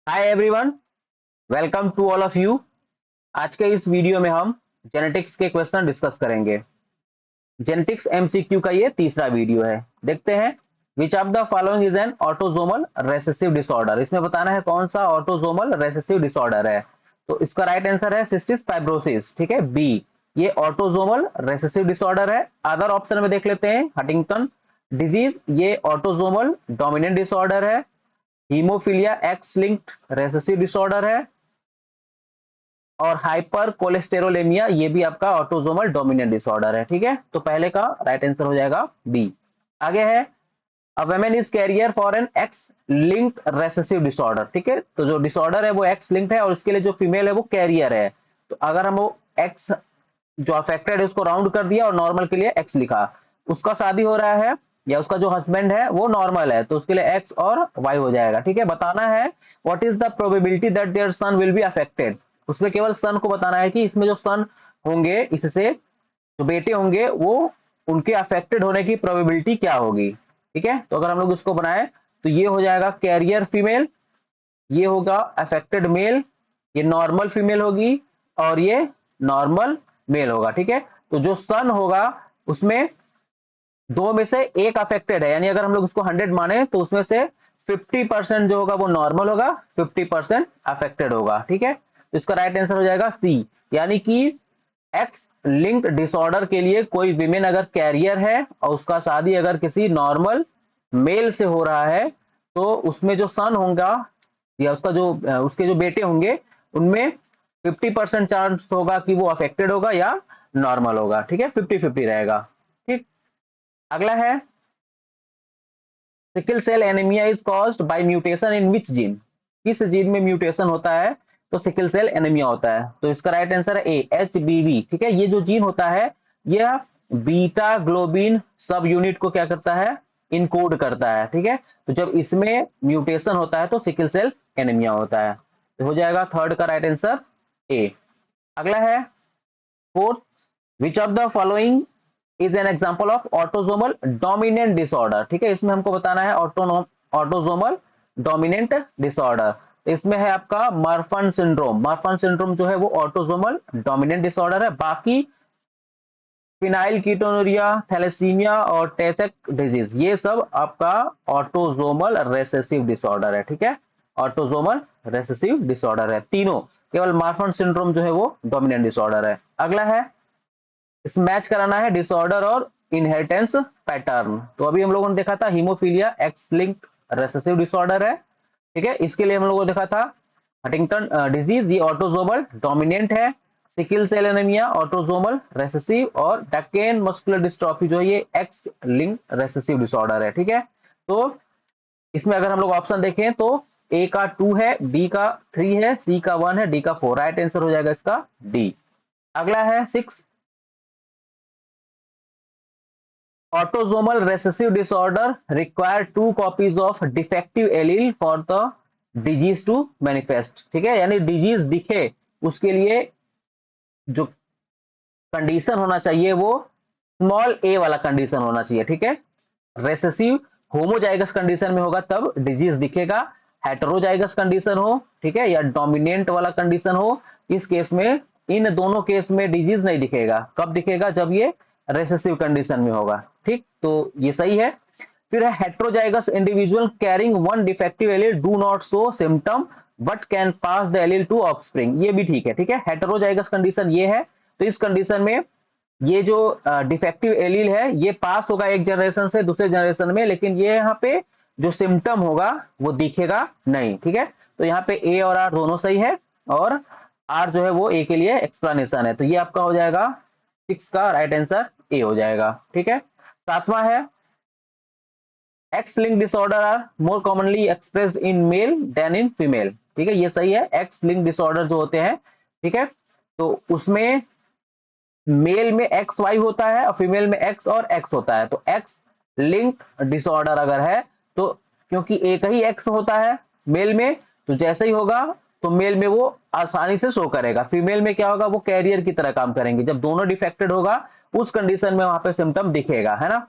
Hi everyone, welcome to all of you. आज के इस वीडियो में हम जेनेटिक्स के क्वेश्चन डिस्कस करेंगे। जेनेटिक्स एमसीक्यू का ये तीसरा वीडियो है। देखते हैं, which of the following is an autosomal recessive disorder. इसमें बताना है कौन सा ऑटोसोमल रेसेसिव डिसऑर्डर है। तो इसका राइट आंसर है सिस्टिस फाइब्रोसिस, ठीक है, बी। ये ऑटोसोमल रेसेसिव डिसऑर्डर है। अदर ऑप्शन में देख लेते हैं, हंटिंगटन डिजीज, ये ऑटोसोमल डोमिनेंट डिसऑर्डर है। Haemophilia x linked recessive disorder है। और हाइपर कोलेस्टेरोलेमिया, ये भी आपका ऑटोसोमल डोमिनेंट डिसऑर्डर है। ठीक है, तो पहले का राइट आंसर हो जाएगा बी। आगे है, a women is carrier for an X linked recessive disorder. ठीक है, तो जो डिसऑर्डर है वो एक्स लिंक्ड है और उसके लिए जो फीमेल है वो कैरियर है। तो अगर हम वो एक्स जो अफेक्टेड है उसको राउंड कर दिया और नॉर्मल के लिए एक्स लिखा, उसका शादी हो रहा है या उसका जो हस्बैंड है वो नॉर्मल है, तो उसके लिए एक्स और वाई हो जाएगा। ठीक है, बताना है what is the probability that their son will be affected. उसमें केवल सन को बताना है कि इसमें जो सन होंगे, इससे जो बेटे होंगे वो उनके अफेक्टेड होने की प्रोबेबिलिटी क्या होगी। ठीक है, तो अगर हम लोग इसको बनाए तो ये हो जाएगा कैरियर फीमेल, ये होगा अफेक्टेड मेल, ये नॉर्मल फीमेल होगी और ये नॉर्मल मेल होगा। ठीक है, तो जो सन होगा उसमें दो में से एक अफेक्टेड है, यानी अगर हम लोग उसको 100 माने तो उसमें से 50% जो होगा वो नॉर्मल होगा, 50% अफेक्टेड होगा। ठीक है, तो इसका राइट आंसर हो जाएगा सी, यानी कि एक्स लिंक्ड डिसऑर्डर के लिए कोई विमेन अगर कैरियर है और उसका शादी अगर किसी नॉर्मल मेल से हो रहा है, तो उसमें जो सन होगा या उसका जो उसके जो बेटे होंगे उनमें 50% चांस होगा कि वो अफेक्टेड होगा या नॉर्मल होगा। ठीक है, 50-50 रहेगा। ठीक, अगला है, sickle cell anaemia is caused by mutation in which gene. किस जीन में म्यूटेशन होता है तो सिकल सेल एनीमिया होता है। तो इसका राइट आंसर है ए, HBV। ठीक है, ये जो जीन होता है यह बीटा ग्लोबिन सब यूनिट को क्या करता है, इनकोड करता है। ठीक है, तो जब इसमें म्यूटेशन होता है तो सिकल सेल एनीमिया होता है। तो हो जाएगा थर्ड का राइट आंसर ए। अगला है fourth, which of the following is an example of autosomal dominant disorder. ठीक है, इसमें हमको बताना है ऑटोसोमल डोमिनेंट डिसऑर्डर। इसमें है आपका मर्फन सिंड्रोम। मर्फन सिंड्रोम जो है वो ऑटोसोमल डोमिनेंट डिसऑर्डर है। बाकी फिनाइल कीटोनुरिया, थैलेसीमिया और टेसेक डिजीज, ये सब आपका ऑटोसोमल रेसेसिव डिसऑर्डर है। ठीक है, ऑटोसोमल रेसेसिव डिसऑर्डर है तीनों। केवल मार्फन सिंड्रोम जो है वो डोमिनेंट डिसऑर्डर है। अगला है, इस मैच कराना है डिसऑर्डर और इनहेरिटेंस पैटर्न। तो अभी हम लोगों ने देखा था haemophilia x linked recessive disorder है। ठीक है, इसके लिए हम लोगों ने देखा था हंटिंगटन डिजीज, ये ऑटोसोमल डोमिनेंट है। Sickle cell anaemia autosomal recessive, और डकेन मस्कुलर डिस्ट्रॉफी जो है ये एक्स लिंक्ड रेसेसिव डिसऑर्डर है। ठीक है, तो इसमें अगर हम लोग ऑप्शन देखें तो ए का 2 है, बी का 3 है, सी का 1 है, डी का 4। राइट आंसर हो जाएगा इसका डी। अगला है 6, autosomal recessive disorder require two copies of defective allele for the disease to manifest। ठीक है, यानी डिजीज दिखे उसके लिए जो कंडीशन होना चाहिए वो स्मॉल ए वाला कंडीशन होना चाहिए। ठीक है, रेसेसिव होमोजाइगस कंडीशन में होगा तब डिजीज दिखेगा, हेटेरोजाइगस कंडीशन हो, ठीक है, या डोमिनेंट वाला कंडीशन हो, इस केस में, इन दोनों केस में डिजीज नहीं दिखेगा। कब दिखेगा, जब ये रेसेसिव कंडीशन में होगा। ठीक, तो ये सही है। फिर है heterozygous individual carrying one defective allele do not show symptom but can pass the allele to offspring, ये भी ठीक है। ठीक है, हेट्रोजाइगस कंडीशन ये है, तो इस कंडीशन में ये जो डिफेक्टिव एलील है ये पास होगा एक जनरेशन से दूसरे जनरेशन में, लेकिन ये यहाँ पे जो सिम्टम होगा वो दिखेगा नहीं। ठीक है, तो यहाँ पे ए और आर दोनों सही है, और आर जो है वो ए के लिए एक्सप्लेनेशन है। तो ये आपका हो जाएगा 6 का राइट आंसर ए हो जाएगा। ठीक है, सातवां है, X link disorder are more commonly expressed in male than in female. ठीक है, ये सही है, एक्स लिंक डिसऑर्डर जो होते हैं, ठीक है, तो उसमें मेल में एक्स वाई होता है और फीमेल में एक्स और एक्स होता है। तो एक्स लिंक डिसऑर्डर अगर है तो क्योंकि एक ही एक्स होता है मेल में, तो जैसे ही होगा तो मेल में वो आसानी से शो करेगा, फीमेल में क्या होगा, वो कैरियर की तरह काम करेंगे। जब दोनों डिफेक्टेड होगा उस कंडीशन में वहां पे सिम्टम दिखेगा, है ना।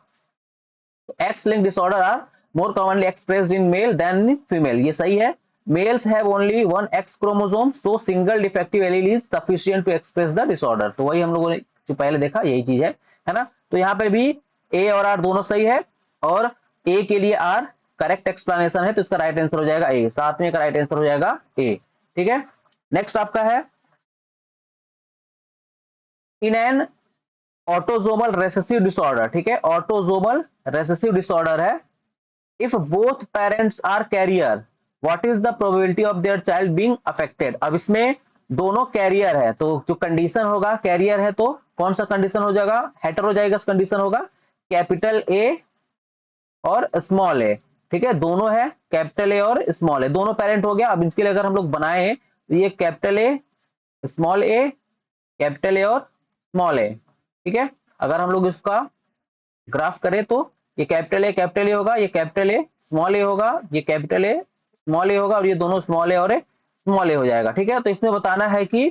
X link disorder are more commonly expressed in male than in female, ये सही है। Males have only one X chromosome, so single defective allele is sufficient to express the disorder. तो वही हम लोगों ने जो पहले देखा यही चीज है ना। तो यहाँ पे भी ए और आर दोनों सही है, और ए के लिए आर करेक्ट एक्सप्लेनेशन है, तो इसका राइट आंसर हो जाएगा ए, साथ में का राइट आंसर हो जाएगा ए। ठीक है, नेक्स्ट आपका है in an autosomal recessive disorder. ठीक है, ऑटोजोमल रेसेसिव डिसऑर्डर है। If both parents are carrier, what is the probability of their child being affected. अब इसमें दोनों कैरियर है, तो जो कंडीशन होगा कैरियर है, तो कौन सा कंडीशन हो जाएगा, हेटेरोजाइगस कंडीशन होगा, कैपिटल ए और स्मॉल ए। ठीक है, दोनों है, कैपिटल ए और स्मॉल ए, दोनों पेरेंट हो गया। अब इसके लिए अगर हम लोग बनाए तो ये capital A small A, capital ए और स्मॉल ए। ठीक है, अगर हम लोग इसका ग्राफ करें तो ये कैपिटल ए होगा, ये कैपिटल ए स्मॉल ए होगा, ये कैपिटल ए स्मॉल ए होगा, और ये दोनों स्मॉल ए और स्मॉल ए हो जाएगा। ठीक है, तो इसमें बताना है कि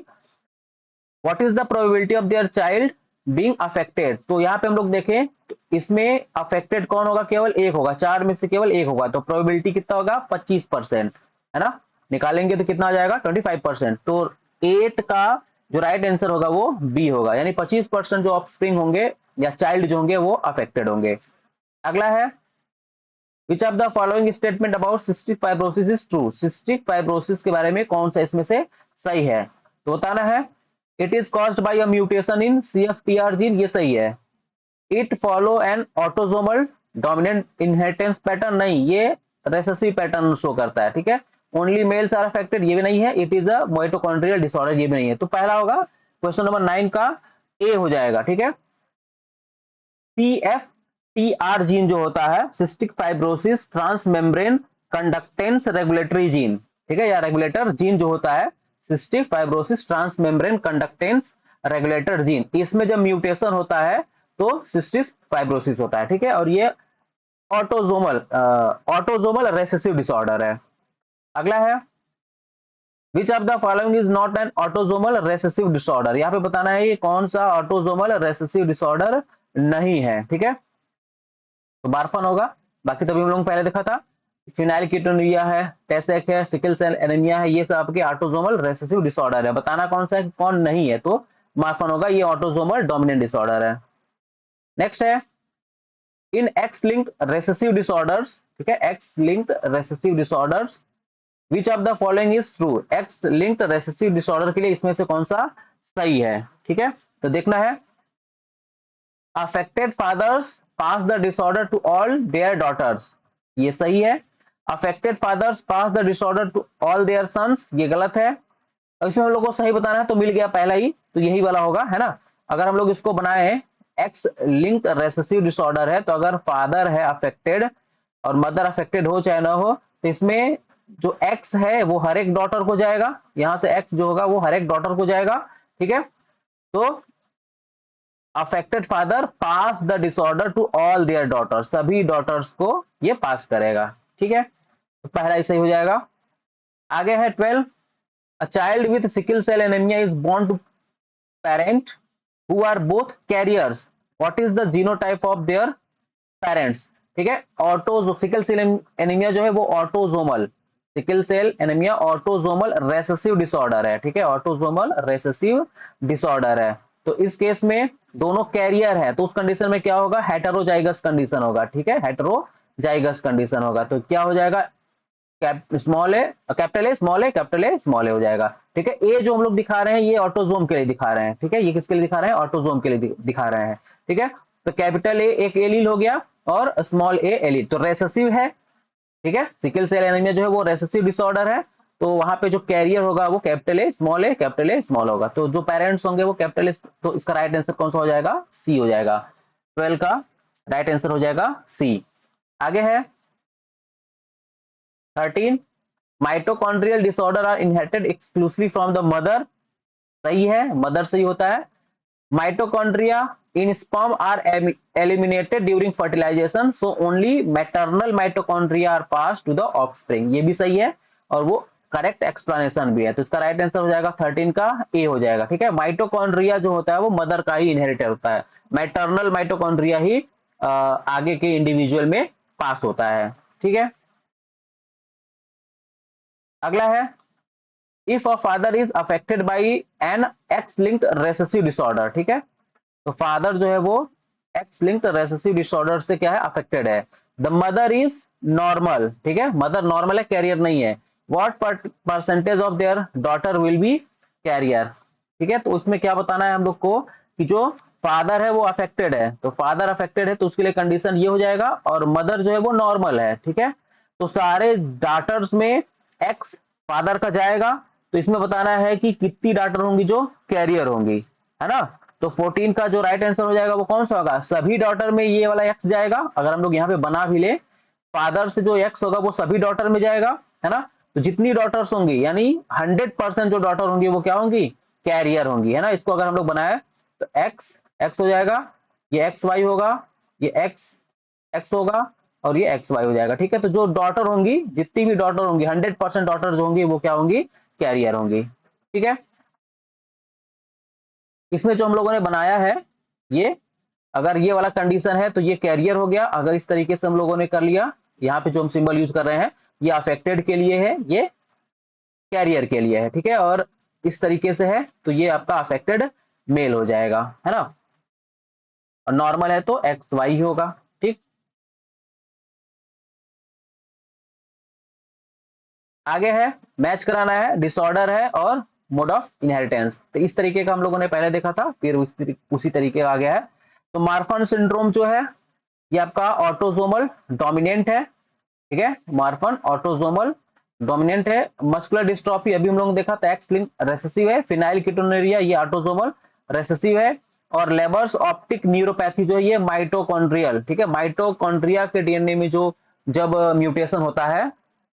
what is the probability of their child being affected. तो यहाँ पे हम लोग देखें तो इसमें अफेक्टेड कौन होगा, केवल एक होगा, चार में से केवल एक होगा, तो प्रोबेबिलिटी कितना होगा 25%, है ना। निकालेंगे तो कितना आ जाएगा 25%, तो 8 का जो राइट आंसर होगा वो बी होगा, यानी 25% जो ऑफस्प्रिंग होंगे या चाइल्ड जो होंगे वो अफेक्टेड होंगे। अगला है विच of the following statement about cystic fibrosis is true. Cystic fibrosis के बारे में कौन सा इसमें से सही है, तो बताना है it is caused by a mutation in CFTR gene, ये सही है। It follow an autosomal dominant inheritance pattern, नहीं, ये रेसेसिव पैटर्न शो करता है। ठीक है, ओनली मेल्स आर अफेक्टेड, ये भी नहीं है। It is a mitochondrial disorder, ये भी नहीं है। तो पहला होगा क्वेश्चन नंबर 9 का ए हो जाएगा। ठीक है, सीएफटीआर जीन जो होता है cystic fibrosis transmembrane conductance regulatory gene, ठीक है, या रेगुलेटर जीन जो होता है cystic fibrosis transmembrane conductance regulator gene, इसमें जब म्यूटेशन होता है तो सिस्टिक फाइब्रोसिस होता है। ठीक है, और ये ऑटोजोमल रेसेसिव डिसऑर्डर है। अगला है विच of the following is not an autosomal recessive disorder. यहाँ पे बताना है ये कौन सा ऑटोजोमल रेसेसिव डिसऑर्डर नहीं है। ठीक है, तो बारफन होगा, बाकी तभी हम लोग पहले देखा था, फिनाइलकीटोनुरिया है, टेसेक है, सिकल सेल एनीमिया है, ये सब आपके ऑटोजोमल रेसेसिव डिसऑर्डर है। बताना कौन सा है कौन नहीं है, तो मार्फन होगा, ये ऑटोजोमल डोमिनेंट डिसऑर्डर है। नेक्स्ट है इन एक्स लिंक्ड रेसेसिव डिसऑर्डर्स। ठीक है, X linked recessive disorders which of the following is true. X linked recessive disorder के लिए इसमें से कौन सा सही है। ठीक है, तो देखना है affected fathers pass the disorder to all their daughters, ये सही है। Affected fathers pass the disorder to all their sons, ये गलत है। इसमें हम लोग को सही बताना है, तो मिल गया पहला ही, तो यही वाला होगा, है ना। अगर हम लोग इसको बनाए एक्स लिंक्ड रेसेसिव डिसऑर्डर है, तो अगर फादर है अफेक्टेड और मदर अफेक्टेड हो चाहे ना हो, तो इसमें जो एक्स है वो हर एक डॉटर को जाएगा, यहां से एक्स जो होगा वो हर एक डॉटर को जाएगा। ठीक है, तो affected father pass the disorder to all their daughter, सभी डॉटर्स को ये पास करेगा। ठीक है, तो पहला ऐसे ही हो जाएगा। आगे है 12, a child with sickle cell anaemia is born to parent who are both carriers, what is the genotype of their parents. ठीक है, ऑटो सिकल सेल एनीमिया जो है वो autosomal, sickle cell anaemia autosomal recessive disorder है। ठीक है, autosomal recessive disorder है, तो इस केस में दोनों कैरियर है, तो उस कंडीशन में क्या होगा, हेटेरोजाइगस कंडीशन होगा। ठीक है, हेटेरोजाइगस कंडीशन होगा, तो क्या हो जाएगा small A capital A small A capital A small A हो जाएगा। ठीक है, ए जो हम लोग दिखा रहे हैं ये ऑटोजोम के लिए दिखा रहे हैं। ठीक है, ये किसके लिए दिखा रहे हैं, ऑटोजोम के लिए दिखा रहे हैं। ठीक है, तो कैपिटल ए एक एलील हो गया और स्मॉल ए एलील, तो रेसेसिव है। ठीक है, सिकल सेल एनीमिया जो है वो रेसेसिव डिसऑर्डर है, तो वहां पे जो कैरियर होगा वो कैपिटल ए स्मॉल होगा, तो जो पेरेंट्स होंगे वो कैपिटल ए, तो इसका राइट आंसर कौन सा हो जाएगा, सी हो जाएगा। 12 का राइट आंसर हो जाएगा सी। आगे है 13, mitochondrial disorder are inherited exclusively from the mother, सही है, मदर से ही होता है। Mitochondria in sperm are eliminated during fertilisation, so only maternal mitochondria are pass to the offspring, ये भी सही है और वो करेक्ट एक्सप्लेनेशन भी है, तो इसका राइट आंसर हो जाएगा 13 का ए हो जाएगा। ठीक है, माइटोकॉन्ड्रिया जो होता है वो मदर का ही इनहेरिट होता है, मैटरनल माइटोकॉन्ड्रिया ही आगे के इंडिविजुअल में पास होता है। ठीक है, अगला है if a father is affected by an X linked recessive disorder, ठीक है, तो फादर जो है वो एक्स लिंक्ड रेसेसिव डिसऑर्डर से क्या है, अफेक्टेड है। द मदर इज नॉर्मल, ठीक है, मदर नॉर्मल है, कैरियर नहीं है। What percentage of their daughter will be carrier, ठीक है, तो उसमें क्या बताना है हम लोग को कि जो फादर है वो अफेक्टेड है, तो फादर अफेक्टेड है तो उसके लिए कंडीशन ये हो जाएगा, और मदर जो है वो नॉर्मल है, ठीक है, तो सारे डाटर्स में एक्स फादर का जाएगा, तो इसमें बताना है कि कितनी डाटर होंगी जो कैरियर होंगी, है ना। तो 14 का जो राइट आंसर हो जाएगा वो कौन सा होगा, सभी डॉटर में ये वाला एक्स जाएगा। अगर हम लोग यहाँ पे बना भी ले, फादर से जो एक्स होगा वो सभी डॉटर में जाएगा, है ना, तो जितनी डॉटर्स होंगी यानी 100% जो डॉटर होंगी वो क्या होंगी, कैरियर होंगी, है ना। इसको अगर हम लोग बनाए तो एक्स एक्स हो जाएगा, ये एक्स वाई होगा, ये एक्स एक्स होगा, और ये एक्स वाई हो जाएगा, ठीक है। तो जो डॉटर होंगी, जितनी भी डॉटर होंगी, 100% डॉटर जो होंगी वो क्या होंगी, कैरियर होंगी, ठीक है। इसमें जो हम लोगों ने बनाया है ये, अगर ये वाला कंडीशन है तो ये कैरियर हो गया। अगर इस तरीके से हम लोगों ने कर लिया, यहाँ पे जो हम सिंबल यूज कर रहे हैं ये अफेक्टेड के लिए है, ये कैरियर के लिए है, ठीक है, और इस तरीके से है तो ये आपका अफेक्टेड मेल हो जाएगा, है ना, और नॉर्मल है तो एक्स वाई होगा, ठीक। आगे है मैच कराना है, डिसऑर्डर है और मोड ऑफ इनहेरिटेंस, तो इस तरीके का हम लोगों ने पहले देखा था, फिर उसी तरीके का आ गया है। तो मार्फन सिंड्रोम जो है ये आपका ऑटोसोमल डोमिनेंट है, ठीक है, मार्फन ऑटोसोमल डोमिनेंट है। मस्कुलर डिस्ट्रॉफी अभी हम लोगों ने देखा था, एक्स लिंक रेसेसिव है। फिनाइल कीटोनुरिया ये ऑटोसोमल रेसेसिव है। और लेबर्स ऑप्टिक न्यूरोपैथी जो है ये माइटोकॉन्ड्रियल, ठीक है, माइटोकॉन्ड्रिया के डीएनए में जो जब म्यूटेशन होता है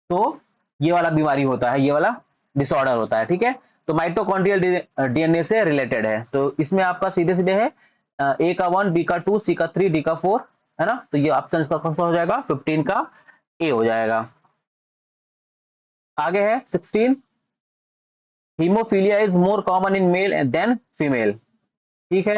तो ये वाला बीमारी होता है, ये वाला डिसऑर्डर होता है, ठीक है। तो माइटोकॉन्ड्रियल डीएनए से रिलेटेड है, तो इसमें आपका सीधे सीधे है ए का 1, बी का 2, सी का 3, डी का 4, है ना, तो ये ऑप्शन इसका कौन सा हो जाएगा, 15 का ए हो जाएगा। आगे है 16, haemophilia is more common in male than female, ठीक है।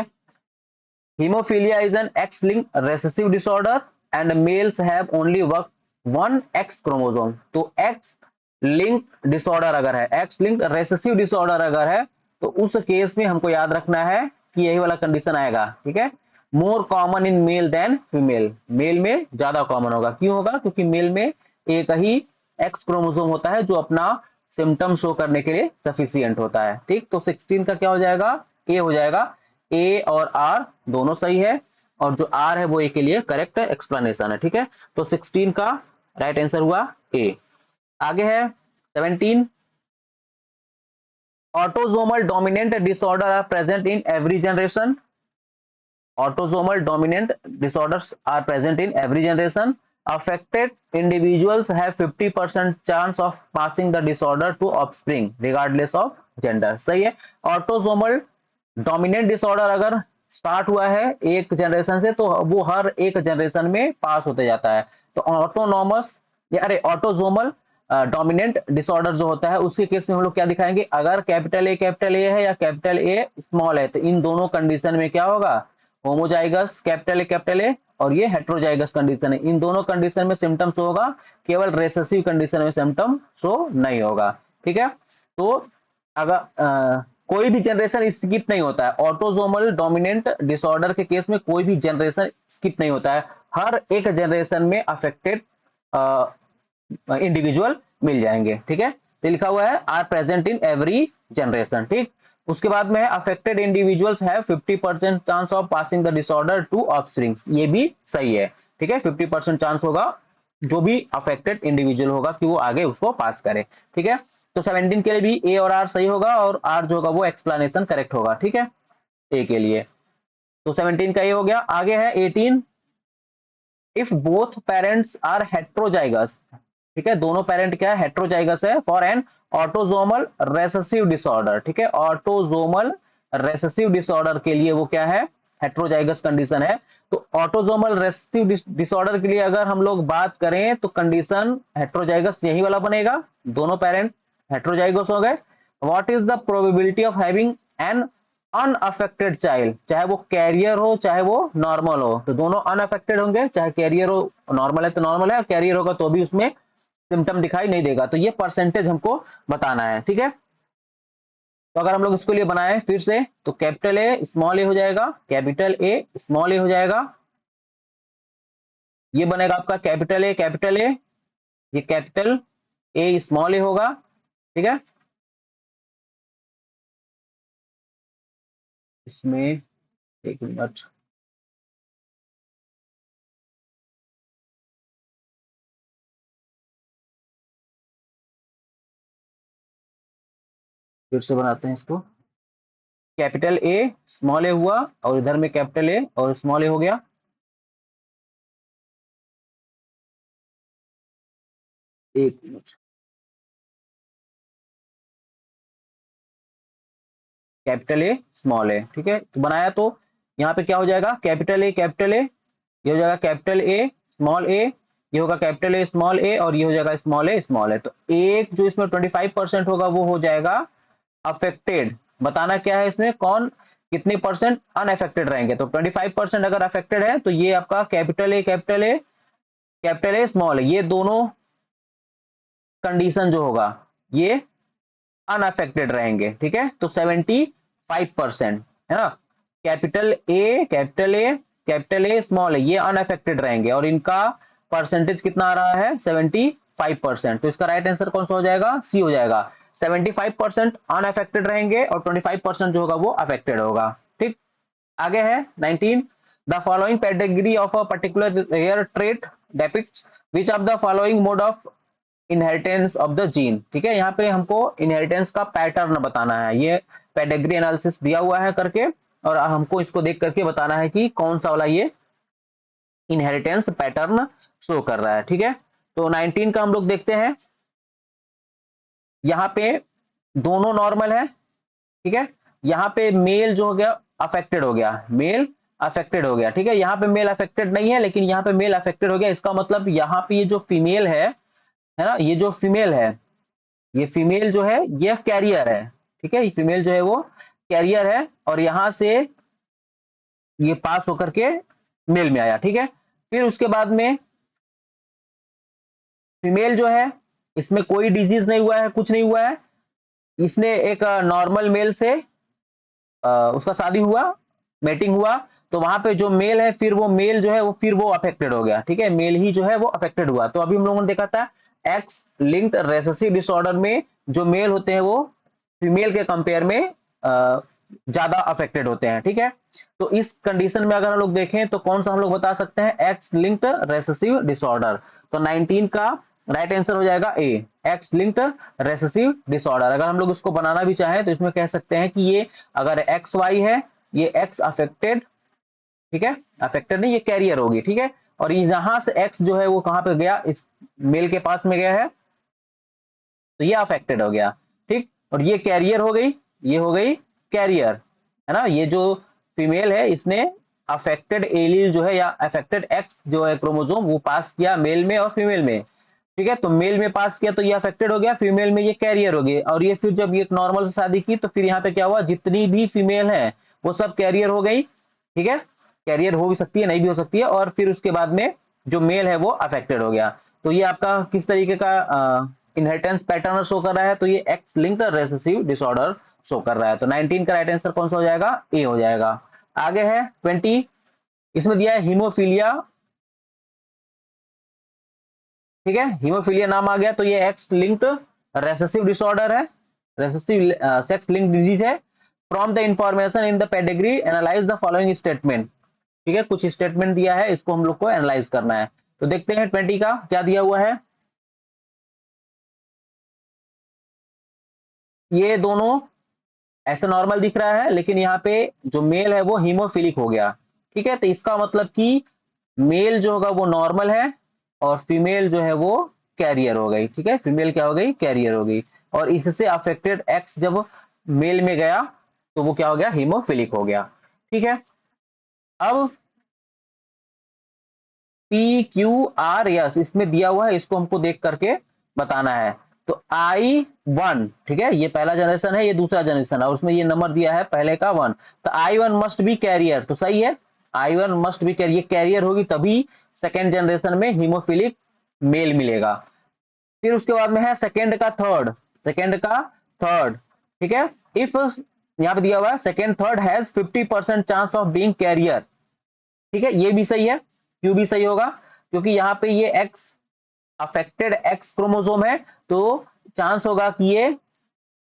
Haemophilia is an X link recessive disorder and males have only work one X chromosome, तो एक्स लिंक डिसऑर्डर अगर है, एक्स लिंक रेसेसिव डिसऑर्डर अगर है, तो उस केस में हमको याद रखना है कि यही वाला कंडीशन आएगा, ठीक है। More common in male than female, male में ज्यादा कॉमन होगा, क्यों होगा, क्योंकि मेल में एक ही एक्स क्रोमोसोम होता है जो अपना सिम्टम शो करने के लिए सफिशियंट होता है, ठीक। तो 16 का क्या हो जाएगा, ए हो जाएगा। ए और आर दोनों सही है, और जो आर है वो ए के लिए करेक्ट एक्सप्लेनेशन है, ठीक है। तो 16 का राइट आंसर हुआ ए। आगे है 17, autosomal dominant disorder are present in every generation, autosomal dominant disorders are present in every generation. Affected individuals have 50% chance of passing the disorder to offspring regardless of gender, सही है। Autosomal dominant disorder अगर start हुआ है एक generation से तो वो हर एक जनरेशन में पास होते जाता है। तो ऑटोनॉमस या अरे ऑटोसोमल डोमिनेंट डिसऑर्डर जो होता है उसके केस में हम लोग क्या दिखाएंगे, अगर कैपिटल ए है या कैपिटल ए स्मॉल है तो इन दोनों कंडीशन में क्या होगा, होमोजाइगस कैपिटल ए और ये हेट्रोजाइगस कंडीशन है, इन दोनों कंडीशन में सिम्टम्स होगा, केवल रेसेसिव कंडीशन में सिम्टम शो नहीं होगा, ठीक है। तो अगर कोई भी जनरेशन स्किप नहीं होता है, ऑटोसोमल डोमिनेंट डिसऑर्डर के केस में कोई भी जनरेशन स्किप नहीं होता है, हर एक जनरेशन में अफेक्टेड इंडिविजुअल मिल जाएंगे, ठीक है। तो लिखा हुआ है are present in every generation, ठीक। उसके बाद में है affected individuals have 50% chance of passing the disorder to offspring, ये भी सही है, ठीक है, 50% चांस होगा जो भी अफेक्टेड इंडिविजुअल होगा कि वो आगे उसको पास करे, ठीक है। तो 17 के लिए भी ए और आर सही होगा, और आर जो होगा वो एक्सप्लेनेशन करेक्ट होगा, ठीक है, ए के लिए। तो 17 का ये हो गया। आगे है 18, if both parents are heterozygous, ठीक है, दोनों पेरेंट क्या है, हेट्रोजाइगस है, for an autosomal recessive disorder, ठीक है, ऑटोसोमल रेसेसिव डिसऑर्डर के लिए वो क्या है, हेट्रोजाइगस कंडीशन है। तो ऑटोसोमल रेसेसिव डिसऑर्डर के लिए अगर हम लोग बात करें तो कंडीशन हेट्रोजाइगस यही वाला बनेगा, दोनों पेरेंट हेट्रोजाइगस हो गए। What is the probability of having an unaffected child, चाहे वो कैरियर हो चाहे वो नॉर्मल हो, तो दोनों अनअफेक्टेड होंगे, चाहे कैरियर हो, नॉर्मल है तो नॉर्मल है, कैरियर होगा तो भी उसमें सिम्टम दिखाई नहीं देगा। तो ये परसेंटेज हमको बताना है, ठीक है। तो अगर हम लोग इसके लिए बनाए फिर से, तो कैपिटल ए स्मॉल ए हो जाएगा, कैपिटल ए स्मॉल ए हो जाएगा, ये बनेगा आपका कैपिटल ए, ये कैपिटल ए स्मॉल ए होगा, ठीक है। इसमें एक मिनट, फिर से बनाते हैं इसको। कैपिटल ए स्मॉल ए हुआ, और इधर में कैपिटल ए और स्मॉल ए हो गया। एक मिनट, कैपिटल ए स्मॉल ए, ठीक है। तो बनाया तो यहाँ पे क्या हो जाएगा, कैपिटल ए कैपिटल ए, ये हो जाएगा कैपिटल ए स्मॉल ए, ये होगा कैपिटल ए स्मॉल ए, और ये हो जाएगा स्मॉल ए स्मॉल ए। तो एक जो इसमें 25% होगा वो हो जाएगा अफेक्टेड। बताना क्या है इसमें, कौन कितने परसेंट अनअफेक्टेड रहेंगे। तो 25% अगर अफेक्टेड है तो ये आपका capital A capital A, capital A small A, ये दोनों कंडीशन जो होगा ये अनअफेक्टेड रहेंगे, ठीक है। तो 75% है ना, capital A capital A capital A small A, ये अनअफेक्टेड रहेंगे, और इनका परसेंटेज कितना आ रहा है 75%। तो इसका राइट आंसर कौन सा हो जाएगा, सी हो जाएगा। 75% अनअफेक्टेड रहेंगे और 25% जो होगा वो अफेक्टेड होगा, ठीक। आगे है 19, the following category of a particular hair trait depicts which of the following mode of inheritance of the gene, ठीक है। यहाँ पे हमको इनहेरिटेंस का पैटर्न बताना है, ये पेडिग्री एनालिसिस दिया हुआ है करके, और हमको इसको देख करके बताना है कि कौन सा वाला ये इनहेरिटेंस पैटर्न शो कर रहा है, ठीक है। तो 19 का हम लोग देखते हैं, यहाँ पे दोनों नॉर्मल है, ठीक है। यहाँ पे मेल जो हो गया अफेक्टेड हो गया, मेल अफेक्टेड हो गया, ठीक है। यहाँ पे मेल अफेक्टेड नहीं है, लेकिन यहाँ पे मेल अफेक्टेड हो गया। इसका मतलब यहाँ पे ये जो फीमेल है ना, ये जो फीमेल है, ये फीमेल जो है ये कैरियर है, ठीक है। ये फीमेल जो है वो कैरियर है, और यहां से ये पास होकर के मेल में आया, ठीक है। फिर उसके बाद में फीमेल जो है, इसमें कोई डिजीज नहीं हुआ है, कुछ नहीं हुआ है, इसने एक नॉर्मल मेल से उसका शादी हुआ, मेटिंग हुआ, तो वहां पे जो मेल है फिर वो मेल जो है वो फिर वो अफेक्टेड हो गया, ठीक है। मेल ही जो है वो अफेक्टेड हुआ। तो अभी हम लोगों ने देखा था एक्स लिंक्ड रेसेसिव डिसऑर्डर में जो मेल होते हैं वो फीमेल के कंपेयर में ज्यादा अफेक्टेड होते हैं, ठीक है। तो इस कंडीशन में अगर हम लोग देखें तो कौन सा हम लोग बता सकते हैं, एक्स लिंक्ड रेसेसिव डिसऑर्डर। तो 19 का राइट आंसर हो जाएगा ए, एक्स लिंक्ड रेसेसिव डिसऑर्डर। अगर हम लोग इसको बनाना भी चाहें तो इसमें कह सकते हैं कि ये अगर एक्स वाई है, ये एक्स अफेक्टेड, ठीक है, अफेक्टेड नहीं, ये कैरियर होगी, ठीक है। और यहां से एक्स जो है वो कहां पे गया, इस मेल के पास में गया है, तो ये अफेक्टेड हो गया, ठीक। और ये कैरियर हो गई, ये हो गई कैरियर, है ना। ये जो फीमेल है इसने अफेक्टेड एलील जो है या अफेक्टेड एक्स जो है क्रोमोसोम वो पास किया मेल में और फीमेल में, ठीक है। तो मेल में पास किया तो ये अफेक्टेड हो गया, फीमेल में ये कैरियर हो गई, और ये फिर जब ये नॉर्मल से शादी की तो फिर यहाँ पे क्या हुआ, जितनी भी फीमेल है वो सब कैरियर हो गई, ठीक है। कैरियर हो भी सकती है, नहीं भी हो सकती है, और फिर उसके बाद में जो मेल है वो अफेक्टेड हो गया। तो ये आपका किस तरीके का इनहेरिटेंस पैटर्न शो कर रहा है, तो ये x linked recessive disorder show कर रहा है। तो 19 का राइट आंसर कौन सा हो जाएगा, ए हो जाएगा। आगे है 20, इसमें दिया है हीमोफीलिया, ठीक है। हीमोफीलिया नाम आ गया तो ये एक्स लिंक्ड रेसेसिव डिसऑर्डर है, रेसेसिव सेक्स लिंक्ड डिजीज है। From the information in the pedigree analyse the following statement, ठीक है। कुछ स्टेटमेंट दिया है, इसको हम लोग को एनालाइज करना है। तो देखते हैं 20 का क्या दिया हुआ है। ये दोनों ऐसे नॉर्मल दिख रहा है, लेकिन यहाँ पे जो मेल है वो हीमोफिलिक हो गया, ठीक है। तो इसका मतलब कि मेल जो होगा वो नॉर्मल है और फीमेल जो है वो कैरियर हो गई, ठीक है। फीमेल क्या हो गई, कैरियर हो गई, और इससे अफेक्टेड एक्स जब मेल में गया तो वो क्या हो गया, हीमोफिलिक हो गया, ठीक है। अब पी क्यू आर एस इसमें दिया हुआ है, इसको हमको देख करके बताना है। तो I1, ठीक है, ये पहला जनरेशन है, ये दूसरा जनरेशन है, और उसमें ये नंबर दिया है पहले का 1। तो I1 मस्ट बी कैरियर, तो सही है, I1 must be career, career होगी तभी सेकेंड जनरेशन में हीमोफिलिक मेल मिलेगा। फिर उसके बाद में है सेकेंड का थर्ड, सेकेंड का थर्ड, ठीक है। इफ यहाँ पे दिया हुआ है second third has 50% chance of being carrier, ठीक है, ये भी सही है। क्यों भी सही होगा? क्योंकि यहाँ पे ये एक्स अफेक्टेड एक्स क्रोमोसोम है, तो चांस होगा कि ये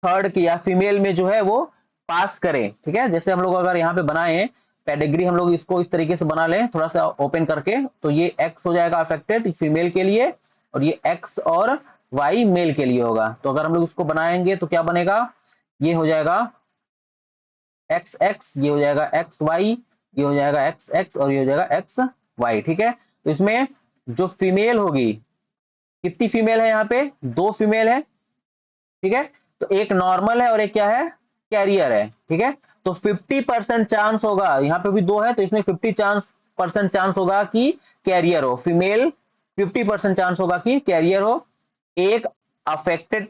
थर्ड की या फीमेल में जो है वो पास करें, ठीक है। जैसे हम लोग अगर यहाँ पे बनाए पेडिग्री, हम लोग इसको इस तरीके से बना लें थोड़ा सा ओपन करके, तो ये एक्स हो जाएगा अफेक्टेड फीमेल के लिए, और ये एक्स और वाई मेल के लिए होगा। तो अगर हम लोग इसको बनाएंगे तो क्या बनेगा, ये हो जाएगा एक्स एक्स, ये हो जाएगा एक्स वाई, ये हो जाएगा एक्स एक्स, और ये हो जाएगा एक्स वाई, ठीक है। तो इसमें जो फीमेल होगी, कितनी फीमेल है यहाँ पे, दो फीमेल है, ठीक है। तो एक नॉर्मल है और एक क्या है, कैरियर है, ठीक है। तो 50% चांस होगा, यहाँ पे भी दो है तो इसमें 50% चांस होगा कि कैरियर हो, फीमेल 50% चांस होगा कि कैरियर हो। एक अफेक्टेड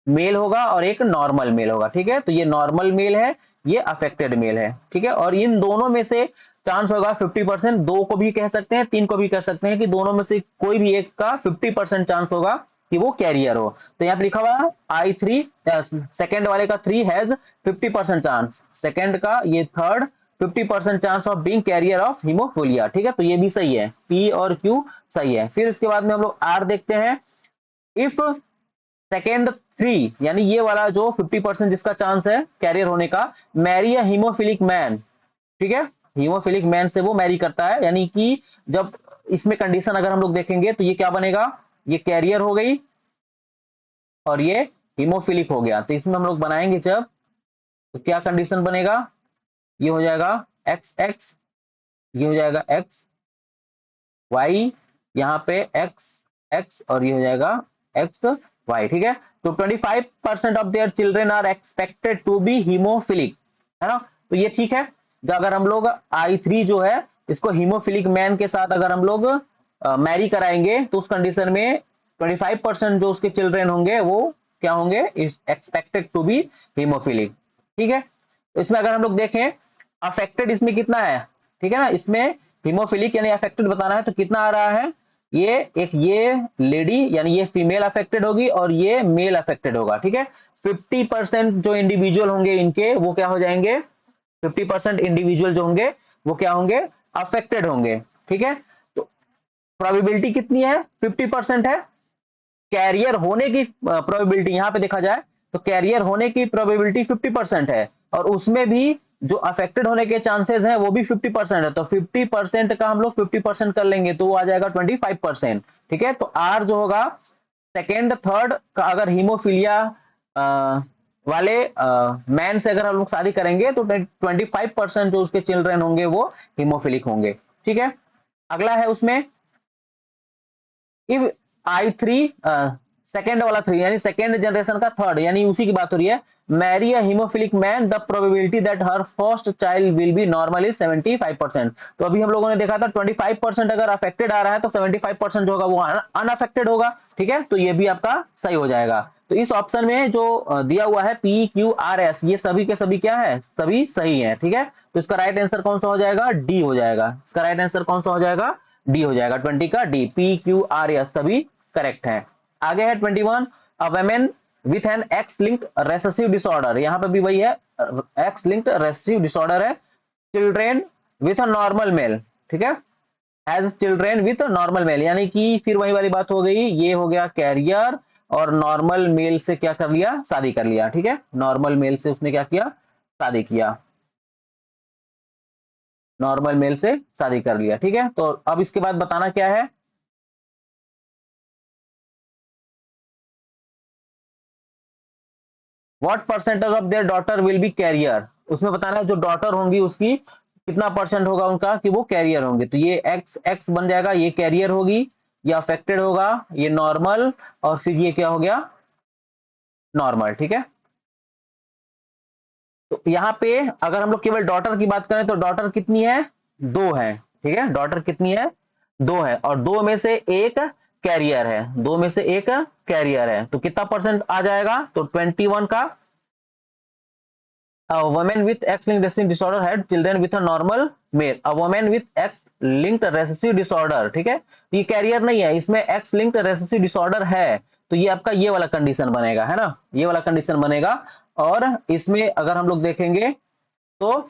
मेल होगा और एक नॉर्मल मेल होगा, ठीक है। तो ये नॉर्मल मेल है, ये अफेक्टेड मेल है, ठीक है। और इन दोनों में से चांस होगा 50%, दो को भी कह सकते हैं, तीन को भी कह सकते हैं, कि दोनों में से कोई भी एक का 50% चांस होगा कि वो कैरियर हो। तो यहाँ पे लिखा हुआ है I3, सेकेंड वाले का 3 हैज 50% चांस, सेकेंड का ये third 50% chance of being carrier of haemophilia, ठीक है। तो ये भी सही है, पी और क्यू सही है। फिर इसके बाद में हम लोग आर देखते हैं। इफ सेकेंड थ्री, यानी ये वाला जो 50% जिसका चांस है कैरियर होने का, मैरी अ हीमोफिलिक मैन, ठीक है, हीमोफिलिक मैन से वो मैरी करता है, यानी कि जब इसमें कंडीशन अगर हम लोग देखेंगे तो ये क्या बनेगा, ये कैरियर हो गई और ये हीमोफिलिक हो गया। तो इसमें हम लोग बनाएंगे जब, तो क्या कंडीशन बनेगा, ये हो जाएगा एक्स एक्स, ये हो जाएगा एक्स वाई, यहाँ पे एक्स एक्स, और ये हो जाएगा एक्स वाई, ठीक है। तो 25% of their children are expected to be haemophilic, है ना। तो ये ठीक है। जो अगर हम लोग I3 जो है इसको हीमोफिलिक मैन के साथ अगर हम लोग मैरी कराएंगे तो उस कंडीशन में 25% जो उसके चिल्ड्रेन होंगे वो क्या होंगे, एक्सपेक्टेड टू बी हीमोफिलिक, ठीक है। तो इसमें अगर हम लोग देखें अफेक्टेड इसमें कितना है, ठीक है ना, इसमें हीमोफिलिक यानी अफेक्टेड बताना है तो कितना आ रहा है, ये एक ये लेडी यानी ये फीमेल अफेक्टेड होगी और ये मेल अफेक्टेड होगा, ठीक है। 50% जो इंडिविजुअल होंगे इनके वो क्या हो जाएंगे, 50% इंडिविजुअल जो होंगे वो क्या होंगे, अफेक्टेड होंगे, ठीक है। तो प्रोबेबिलिटी कितनी है, 50% है। कैरियर होने की प्रोबेबिलिटी यहां पे देखा जाए तो कैरियर होने की प्रोबेबिलिटी 50% है, और उसमें भी जो अफेक्टेड होने के चांसेस हैं वो भी 50% है। तो 50% का हम लोग 50% कर लेंगे तो वो आ जाएगा 25%, ठीक है। तो आर जो होगा सेकेंड थर्ड का अगर हीमोफीलिया वाले मैन से अगर हम लोग शादी करेंगे तो 25% जो उसके चिल्ड्रन होंगे वो हीमोफिलिक होंगे, ठीक है। अगला है उसमें इफ I3 सेकेंड वाला थ्री यानी सेकेंड जनरेशन का थर्ड, यानी उसी की बात हो रही है, marry a haemophilic man the probability that her first child will be normal is 75%। तो अभी हम लोगों ने देखा था 25% अगर अफेक्टेड आ रहा है तो 75% जो होगा वो अनअफेक्टेड होगा, ठीक है। तो ये भी आपका सही हो जाएगा। तो इस ऑप्शन में जो दिया हुआ है PQRS ये सभी के सभी क्या है, सभी सही है, ठीक है। तो इसका राइट आंसर कौन सा हो जाएगा, डी हो जाएगा। इसका राइट आंसर कौन सा हो जाएगा, डी हो जाएगा, 20 का डी, PQRS सभी करेक्ट है। आगे है 21, a women with an X linked recessive disorder, यहां पे भी वही है, एक्स लिंक्ड रेसेसिव डिसऑर्डर है, children with a normal male, ठीक है, has children with normal male, यानी कि फिर वही वाली बात हो गई, ये हो गया कैरियर और नॉर्मल मेल से क्या कर लिया, शादी कर लिया, ठीक है। नॉर्मल मेल से उसने क्या किया, शादी किया, नॉर्मल मेल से शादी कर लिया, ठीक है। तो अब इसके बाद बताना क्या है, what percentage of their daughter will be carrier, उसमें बताना है जो डॉटर होंगी उसकी कितना परसेंट होगा उनका कि वो कैरियर होंगे। तो ये एक्स एक्स बन जाएगा, ये कैरियर होगी, ये अफेक्टेड होगा, ये नॉर्मल, और फिर ये क्या हो गया, नॉर्मल, ठीक है। तो यहाँ पे अगर हम लोग केवल डॉटर की बात करें तो डॉटर कितनी है, दो है, ठीक है। डॉटर कितनी है, दो है, और दो में से एक कैरियर है, दो में से एक कैरियर है, तो कितना परसेंट आ जाएगा, तो 21 का a woman with X-linked recessive disorder had children with a normal male, a woman with X-linked recessive disorder, ठीक है। ये कैरियर नहीं है, इसमें X-linked recessive disorder है, तो ये आपका ये वाला कंडीशन बनेगा, है ना, ये वाला कंडीशन बनेगा। और इसमें अगर हम लोग देखेंगे तो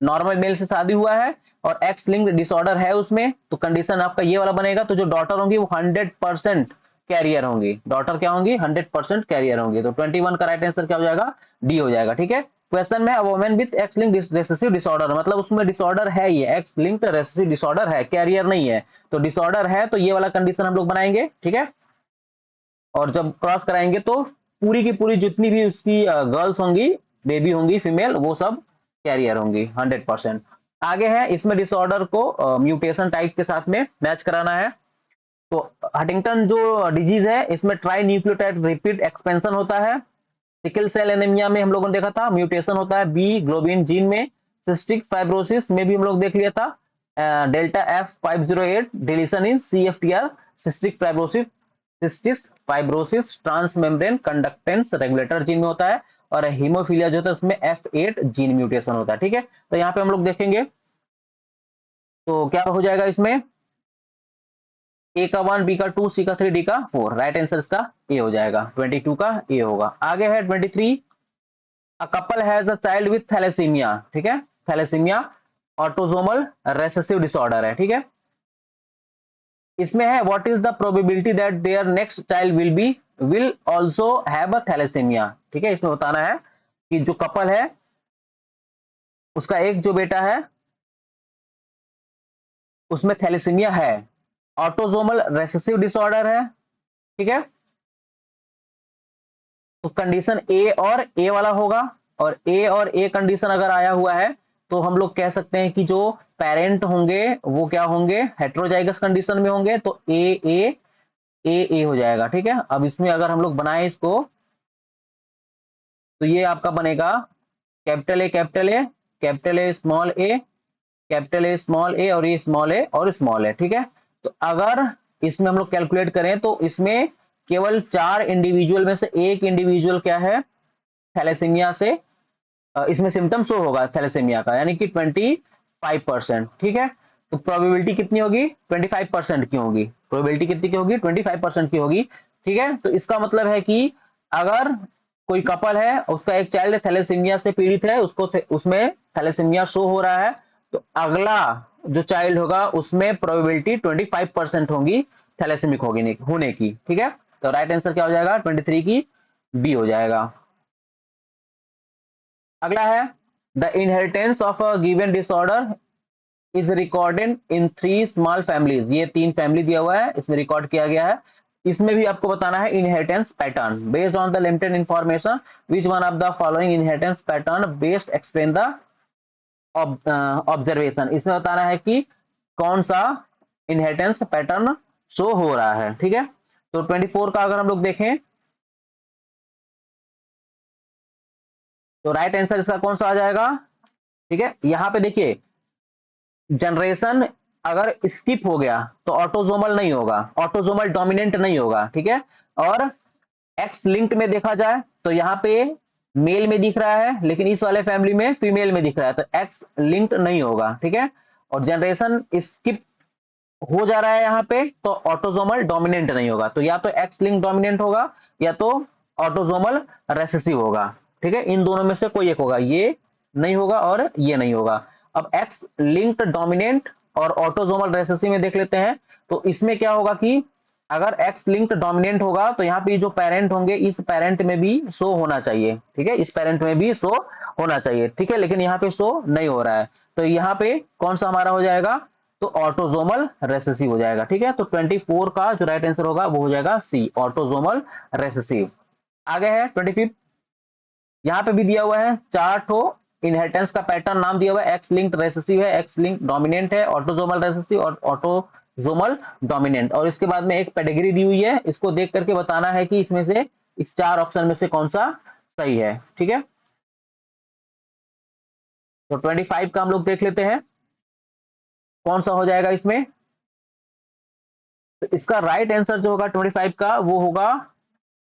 नॉर्मल मेल से शादी हुआ है और एक्स लिंक्ड डिसऑर्डर है उसमें, तो कंडीशन आपका ये वाला बनेगा। तो जो डॉटर होंगी वो 100% कैरियर होंगी, डॉटर क्या होंगी 100% कैरियर होंगी। तो 21 का राइट आंसर क्या हो जाएगा, डी हो जाएगा। ठीक है, क्वेश्चन में women with x linked recessive disorder, मतलब उसमें डिसऑर्डर है, ये एक्स लिंक्ड रिसेसिव डिसऑर्डर है, कैरियर नहीं है। तो डिसऑर्डर है तो ये वाला कंडीशन हम लोग बनाएंगे। ठीक है, और जब क्रॉस कराएंगे तो पूरी की पूरी जितनी भी उसकी गर्ल्स होंगी, बेबी होंगी फीमेल, वो सब कैरियर होंगी 100%। आगे है, इसमें डिसऑर्डर को म्यूटेशन टाइप के साथ में मैच कराना है। तो हंटिंगटन जो डिजीज है इसमें ट्राई न्यूक्लियोटाइड रिपीट एक्सपेंशन होता है। सिकल सेल एनीमिया में हम लोगों ने देखा था म्यूटेशन होता है बी ग्लोबिन जीन में। सिस्टिक फाइब्रोसिस में भी हम लोग देख लिया था, delta F508 deletion in CFTR, cystic fibrosis, cystic fibrosis transmembrane conductance regulator gene में होता है। और हीमोफीलिया जो होता है उसमें F8 जीन म्यूटेशन होता है। ठीक है, तो यहाँ पे हम लोग देखेंगे तो क्या हो जाएगा, इसमें ए का 1, बी का 2, सी का 3, डी का 4, राइट आंसर इसका ए हो जाएगा, 22 का ए होगा। आगे है 23, a couple has a child with thalassaemia. ठीक है, थैलेसीमिया ऑटोसोमल रेसेसिव डिसऑर्डर है। ठीक है, इसमें है what is the probability that their next child will also have a thalassaemia. ठीक है, इसमें बताना है कि जो कपल है उसका एक जो बेटा है उसमें थैलेसीमिया है, ऑटोसोमल रेसेसिव डिसऑर्डर है। ठीक है, तो कंडीशन ए और ए वाला होगा, और ए और ए कंडीशन अगर आया हुआ है तो हम लोग कह सकते हैं कि जो पेरेंट होंगे वो क्या होंगे, हेट्रोजाइगस कंडीशन में होंगे। तो ए ए ए ए हो जाएगा। ठीक है, अब इसमें अगर हम लोग बनाए इसको तो ये आपका बनेगा capital A capital A, capital A small A, capital A small A, और ये स्मॉल ए और स्मॉल ए। ठीक है, तो अगर इसमें हम लोग कैलकुलेट करें तो इसमें केवल 4 इंडिविजुअल में से एक इंडिविजुअल क्या है थैलेसीमिया से, इसमें सिम्टम शो होगा थैलेसीमिया का, यानी कि 25%। ठीक है, तो प्रोबेबिलिटी कितनी होगी 25% की होगी, प्रोबेबिलिटी कितनी की होगी 25% की होगी। ठीक है, तो इसका मतलब है कि अगर कोई कपल है उसका एक चाइल्ड थैलेसीमिया से पीड़ित है, उसमें थैलेसीमिया शो हो रहा है, तो अगला जो चाइल्ड होगा उसमें प्रोबेबिलिटी 25% होगी थैलेसीमिक होने की। ठीक है, तो राइट आंसर क्या हो जाएगा 23 की बी हो जाएगा। अगला है the inheritance of a given disorder is recorded in 3 small families. ये 3 फैमिली दिया हुआ है, इसमें रिकॉर्ड किया गया है। इसमें भी आपको बताना है inheritance pattern based on the limited information, which one of the following inheritance pattern best explain the observation. इसमें बताना है कि कौन सा इनहेरिटेंस पैटर्न शो हो रहा है। ठीक है, तो 24 का अगर हम लोग देखें तो राइट आंसर इसका कौन सा आ जाएगा। ठीक है, यहां पे देखिए जनरेशन अगर स्किप हो गया तो ऑटोजोमल नहीं होगा, ऑटोजोमल डोमिनेंट नहीं होगा। ठीक है, और एक्स लिंक्ड में देखा जाए तो यहाँ पे मेल में दिख रहा है लेकिन इस वाले फैमिली में फीमेल में दिख रहा है, तो एक्स लिंक्ड नहीं होगा। ठीक है, और जनरेशन स्किप हो जा रहा है यहाँ पे तो ऑटोजोमल डोमिनेंट नहीं होगा, तो या तो एक्स लिंक डोमिनेंट होगा या तो ऑटोजोमल रेसेसिव होगा। ठीक है, इन दोनों में से कोई एक होगा, ये नहीं होगा और ये नहीं होगा। अब एक्स लिंक्ड डोमिनेंट और ऑटोजोमल रेसेसिव में देख लेते हैं, तो इसमें क्या होगा कि अगर एक्स लिंक्ड डोमिनेंट होगा तो यहाँ पे जो पेरेंट होंगे इस पेरेंट में भी शो होना चाहिए। ठीक है, इस पेरेंट में भी शो होना चाहिए। ठीक है, लेकिन यहाँ पे शो नहीं हो रहा है, तो यहाँ पे कौन सा हमारा हो जाएगा, तो ऑटोजोमल रेसेसिव हो जाएगा। ठीक है, तो 24 का जो राइट आंसर होगा वो हो जाएगा सी, ऑटोजोमल रेसेसिव। आगे है 25, यहाँ पे भी दिया हुआ है 4 ठो इनहेरिटेंस का पैटर्न नाम दिया हुआ है, एक्स लिंक्ड रेसेसिव है, एक्स लिंक्ड डोमिनेंट है, ऑटोजोमल रेसेसिव और ऑटोजोमल डोमिनेंट, और इसके बाद में एक पेडिग्री दी हुई है, इसको देख करके बताना है कि इसमें से इस 4 ऑप्शन में से कौन सा सही है। ठीक है, तो 25 का हम लोग देख लेते हैं कौन सा हो जाएगा इसमें। तो इसका राइट आंसर जो होगा 25 का वो होगा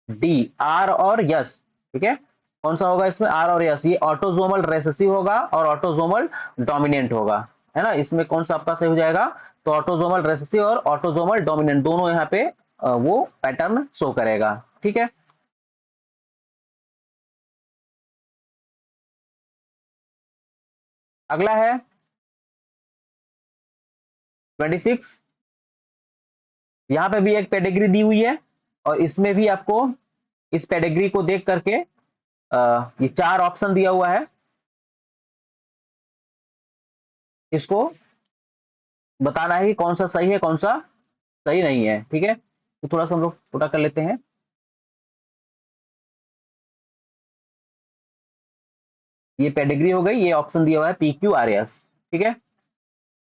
डी, आर और यस। ठीक है, कौन सा होगा इसमें, आर और यस, ये ऑटोजोमल रेसेसिव होगा और ऑटोजोमल डोमिनेंट होगा, है ना। इसमें कौन सा आपका सही हो जाएगा, तो ऑटोजोमल रेसेसिव और ऑटोजोमल डोमिनेंट दोनों यहाँ पे वो पैटर्न शो करेगा। ठीक है, अगला है 26। यहाँ पे भी एक पेडिग्री दी हुई है और इसमें भी आपको इस पेडिग्री को देख करके ये 4 ऑप्शन दिया हुआ है, इसको बताना है कि कौन सा सही है कौन सा सही नहीं है। ठीक है, तो थोड़ा सा हम लोग छोटा कर लेते हैं। ये पेडिग्री हो गई, ये ऑप्शन दिया हुआ है PQRS। ठीक है,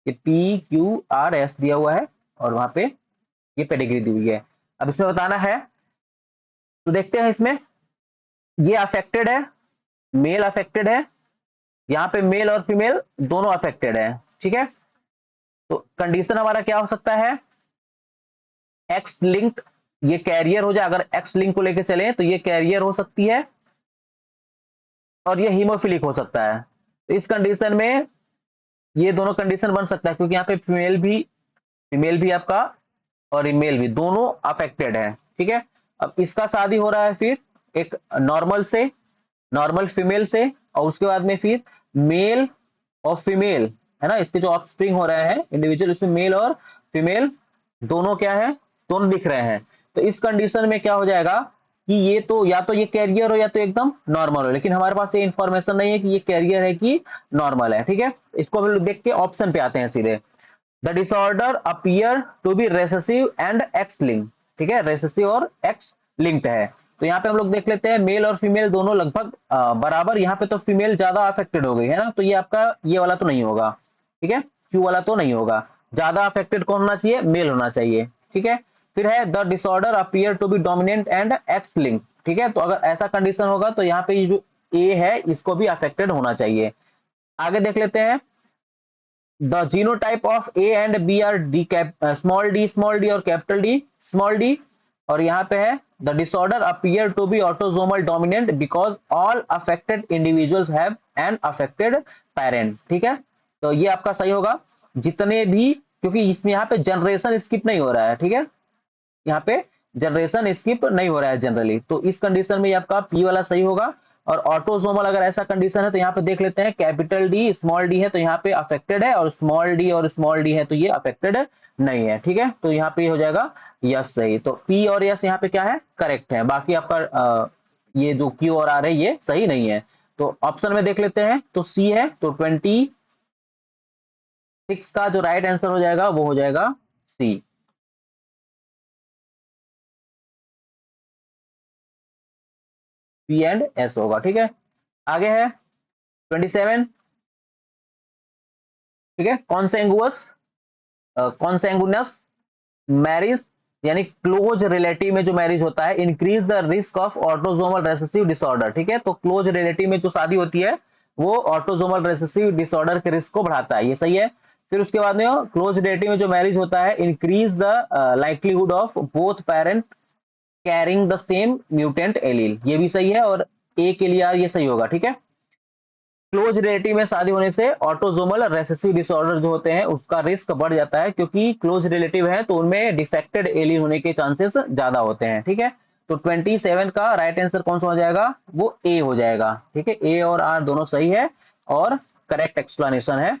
ये PQRS दिया हुआ है और वहां पे ये पेडिग्री दी हुई है। अब इसमें बताना है, तो देखते हैं इसमें ये अफेक्टेड है, मेल अफेक्टेड है, यहाँ पे मेल और फीमेल दोनों अफेक्टेड है। ठीक है, तो कंडीशन हमारा क्या हो सकता है, एक्स लिंक्ड, ये कैरियर हो जाए। अगर एक्स लिंक को लेकर चले तो ये कैरियर हो सकती है और ये हीमोफिलिक हो सकता है। तो इस कंडीशन में ये दोनों कंडीशन बन सकता है, क्योंकि यहाँ पे फीमेल भी आपका और मेल भी दोनों अफेक्टेड है। ठीक है, अब इसका शादी हो रहा है फिर एक नॉर्मल से, नॉर्मल फीमेल से, और उसके बाद में फिर मेल और फीमेल, है ना, इसके जो ऑफस्प्रिंग हो रहे हैं इंडिविजुअल, इसमें मेल और फीमेल दोनों क्या है, दोनों दिख रहे हैं। तो इस कंडीशन में क्या हो जाएगा कि ये तो या तो ये कैरियर हो या तो एकदम नॉर्मल हो, लेकिन हमारे पास ये इंफॉर्मेशन नहीं है कि ये कैरियर है कि नॉर्मल है। ठीक है, इसको हम लोग देख के ऑप्शन पे आते हैं सीधे। The disorder appear to be recessive and X link. ठीक है, रेसेसिव और एक्स लिंक्ड है। तो यहाँ पे हम लोग देख लेते हैं मेल और फीमेल दोनों लगभग बराबर। यहाँ पे तो फीमेल ज्यादा अफेक्टेड हो गई है ना, तो ये आपका ये वाला तो नहीं होगा। ठीक है, क्यू वाला तो नहीं होगा, ज्यादा अफेक्टेड कौन होना चाहिए, मेल होना चाहिए। ठीक है, फिर है the disorder appear to be dominant and X link. ठीक है, तो अगर ऐसा कंडीशन होगा तो यहाँ पे ये जो ए है इसको भी अफेक्टेड होना चाहिए। आगे देख लेते हैं, the genotype of A and B are small d और capital D small d। और यहाँ पे है the disorder appear to be autosomal dominant because all affected individuals have an affected parent। ठीक है, तो ये आपका सही होगा जितने भी, क्योंकि इसमें यहाँ पे जनरेशन स्किप नहीं हो रहा है। ठीक है, यहाँ पे जनरेशन स्किप नहीं हो रहा है जनरली, तो इस कंडीशन में आपका पी वाला सही होगा। और ऑटोसोमल अगर ऐसा कंडीशन है तो यहाँ पे देख लेते हैं, कैपिटल डी स्मॉल डी है तो यहाँ पे अफेक्टेड है, और स्मॉल डी है तो ये अफेक्टेड नहीं है। ठीक है, तो यहाँ पे हो जाएगा यस सही। तो पी और यस यहाँ पे क्या है, करेक्ट है। बाकी आपका ये जो क्यू और आर है ये सही नहीं है। तो ऑप्शन में देख लेते हैं, तो सी है, तो 26 का जो राइट आंसर हो जाएगा वो हो जाएगा सी। पी एंड एस होगा। ठीक है, आगे है 27। ठीक है, कॉन्सेंगुनस मैरिज, यानी क्लोज रिलेटिव में जो मैरिज होता है, increase the risk of autosomal recessive disorder. ठीक है, तो क्लोज रिलेटिव में जो शादी होती है वो ऑटोसोमल रेसेसिव डिसऑर्डर के रिस्क को बढ़ाता है, ये सही है। फिर उसके बाद में क्लोज रिलेटिव में जो मैरिज होता है, increase the likelihood of both parent carrying the same mutant allele, ये भी सही है। और ए के लिए ये सही होगा। ठीक है, क्लोज रिलेटिव में शादी होने से ऑटोसोमल रेसेसिव डिसऑर्डर जो होते हैं उसका रिस्क बढ़ जाता है, क्योंकि क्लोज रिलेटिव है तो उनमें डिफेक्टेड एलील होने के चांसेस ज्यादा होते हैं। ठीक है, तो 27 का राइट आंसर कौन सा हो जाएगा, वो ए हो जाएगा। ठीक है, ए और आर दोनों सही है और करेक्ट एक्सप्लेनेशन है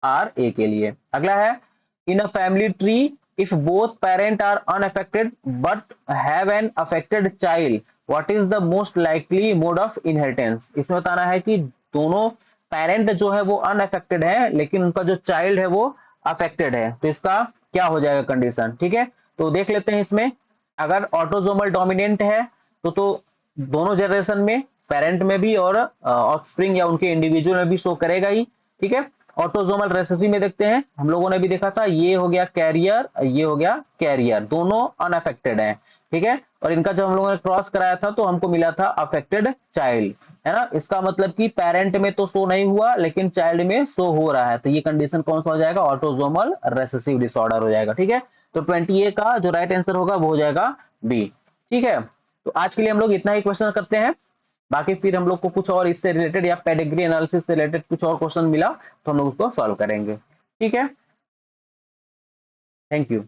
आर ए के लिए। अगला है, in a family tree if both parent are unaffected but have an affected child what is the most likely mode of inheritance. इसमें बताना है कि दोनों पेरेंट जो है वो अनअफेक्टेड है लेकिन उनका जो चाइल्ड है वो अफेक्टेड है, तो इसका क्या हो जाएगा कंडीशन। ठीक है, तो देख लेते हैं इसमें, अगर ऑटोसोमल डोमिनेंट है तो दोनों जनरेशन में पेरेंट में भी और ऑफस्प्रिंग या उनके इंडिविजुअल में भी शो करेगा ही। ठीक है, ऑटोसोमल रेसेसिव में देखते हैं, हम लोगों ने भी देखा था, ये हो गया कैरियर, ये हो गया कैरियर, दोनों अनअफेक्टेड है। ठीक है, और इनका जब हम लोगों ने क्रॉस कराया था तो हमको मिला था अफेक्टेड चाइल्ड, है ना। इसका मतलब कि पेरेंट में तो शो नहीं हुआ लेकिन चाइल्ड में शो हो रहा है, तो ये कंडीशन कौन सा हो जाएगा, ऑटोसोमल रेसेसिव डिसऑर्डर हो जाएगा। ठीक है, तो 28 का जो राइट आंसर होगा वो हो जाएगा बी। ठीक है, तो आज के लिए हम लोग इतना ही क्वेश्चन करते हैं, बाकी फिर हम लोग को कुछ और इससे रिलेटेड या पेडिग्री एनालिसिस से रिलेटेड कुछ और क्वेश्चन मिला तो हम लोग उसको सॉल्व करेंगे। ठीक है, थैंक यू।